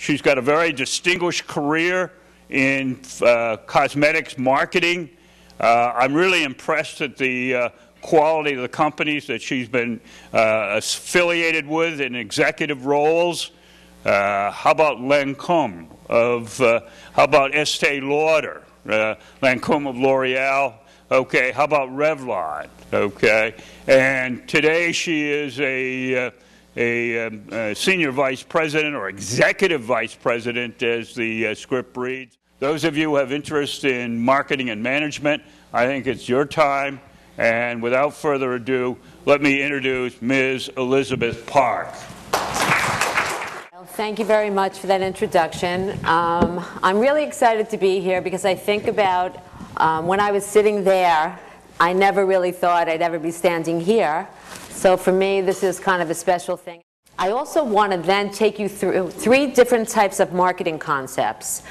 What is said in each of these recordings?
She's got a very distinguished career in cosmetics marketing. I'm really impressed at the quality of the companies that she's been affiliated with in executive roles. How about Lancôme how about Estee Lauder, Lancôme of L'Oreal? Okay, how about Revlon? Okay, and today she is a senior vice president or executive vice president, as the script reads. Those of you who have interest in marketing and management, I think it's your time. And without further ado, let me introduce Ms. Elizabeth Park. Well, thank you very much for that introduction. I'm really excited to be here because I think about when I was sitting there, I never really thought I'd ever be standing here. So for me, this is kind of a special thing. I also want to then take you through 3 different types of marketing concepts.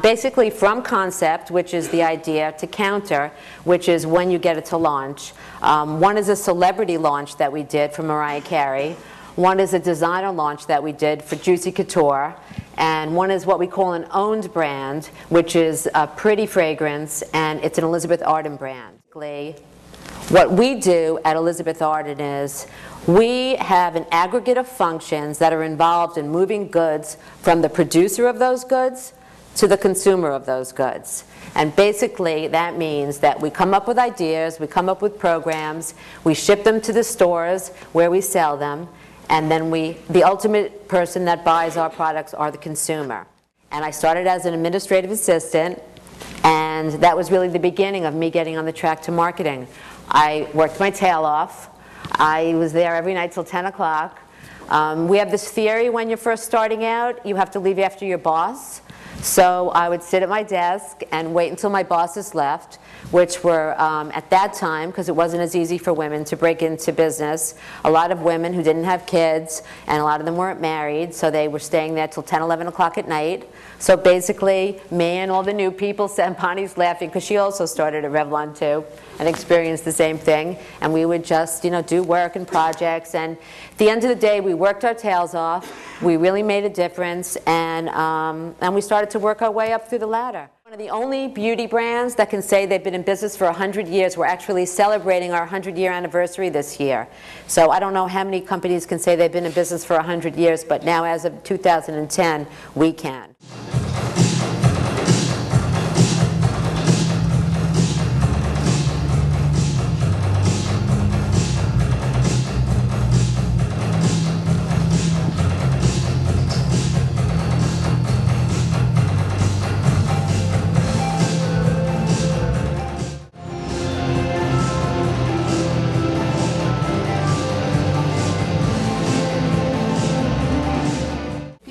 Basically from concept, which is the idea, to counter, which is when you get it to launch. One is a celebrity launch that we did for Mariah Carey. One is a designer launch that we did for Juicy Couture. And one is what we call an owned brand, which is a pretty fragrance, and it's an Elizabeth Arden brand. What we do at Elizabeth Arden is we have an aggregate of functions that are involved in moving goods from the producer of those goods to the consumer of those goods. And basically that means that we come up with ideas, we come up with programs, we ship them to the stores where we sell them, and then the ultimate person that buys our products are the consumer. And I started as an administrative assistant, and that was really the beginning of me getting on the track to marketing. I worked my tail off. I was there every night till 10 o'clock. We have this theory when you're first starting out, you have to leave after your boss. So I would sit at my desk and wait until my bosses left, which were, at that time, because it wasn't as easy for women to break into business, a lot of women who didn't have kids, and a lot of them weren't married, so they were staying there till 10, 11 o'clock at night. So basically, me and all the new people, and Bonnie's laughing, because she also started at Revlon too, and experienced the same thing. And we would just, do work and projects. And at the end of the day, we worked our tails off. We really made a difference, and we started to work our way up through the ladder. One of the only beauty brands that can say they've been in business for 100 years. We're actually celebrating our 100-year anniversary this year. So I don't know how many companies can say they've been in business for 100 years, but now as of 2010, we can.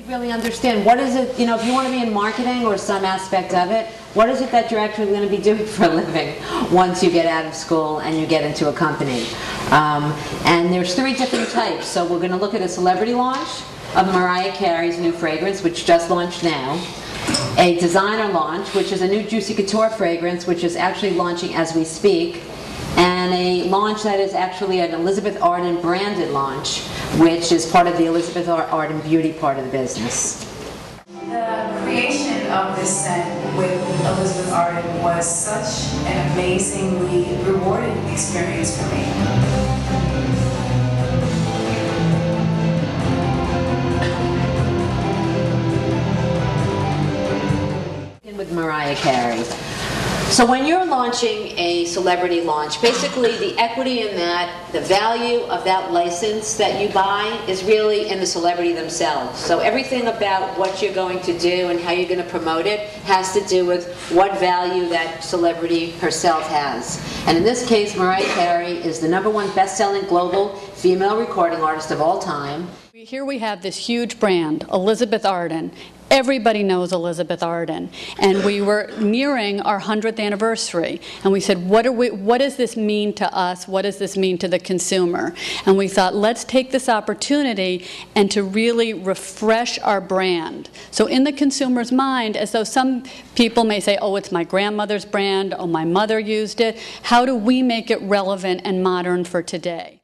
Really understand what is it, if you want to be in marketing or some aspect of it, what is it that you're actually going to be doing for a living once you get out of school and you get into a company. And there's 3 different types. So we're going to look at a celebrity launch of Mariah Carey's new fragrance, which just launched now. A designer launch, which is a new Juicy Couture fragrance, which is actually launching as we speak. And a launch that is actually an Elizabeth Arden branded launch, which is part of the Elizabeth Arden beauty part of the business. The creation of this scent with Elizabeth Arden was such an amazingly rewarding experience for me. With Mariah Carey. So when you're launching a celebrity launch, basically the equity in that, the value of that license that you buy is really in the celebrity themselves. So everything about what you're going to do and how you're going to promote it has to do with what value that celebrity herself has. And in this case, Mariah Carey is the #1 best-selling global female recording artist of all time. Here we have this huge brand, Elizabeth Arden. Everybody knows Elizabeth Arden, and we were nearing our 100th anniversary, and we said, what does this mean to us? What does this mean to the consumer? And we thought, let's take this opportunity and to really refresh our brand. So in the consumer's mind, as though some people may say, oh, it's my grandmother's brand, oh, my mother used it, how do we make it relevant and modern for today?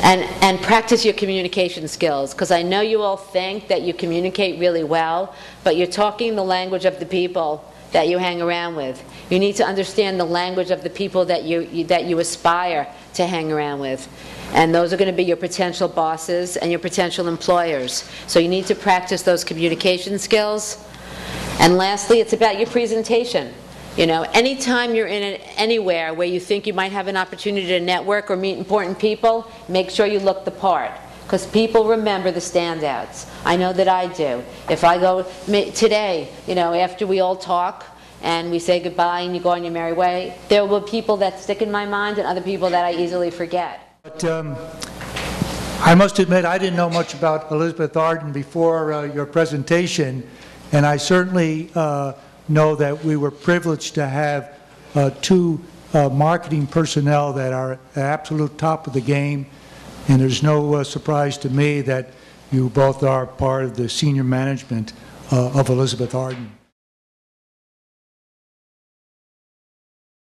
And practice your communication skills, because I know you all think that you communicate really well, but you're talking the language of the people that you hang around with. You need to understand the language of the people that you aspire to hang around with. And those are going to be your potential bosses and your potential employers. So you need to practice those communication skills. And lastly, it's about your presentation. You know, anytime you're anywhere where you think you might have an opportunity to network or meet important people, make sure you look the part, because people remember the standouts. I know that I do. If I go today, you know, after we all talk and we say goodbye and you go on your merry way, there will be people that stick in my mind and other people that I easily forget. But I must admit, I didn't know much about Elizabeth Arden before your presentation, and I certainly know that we were privileged to have two marketing personnel that are at the absolute top of the game, and there's no surprise to me that you both are part of the senior management of Elizabeth Arden.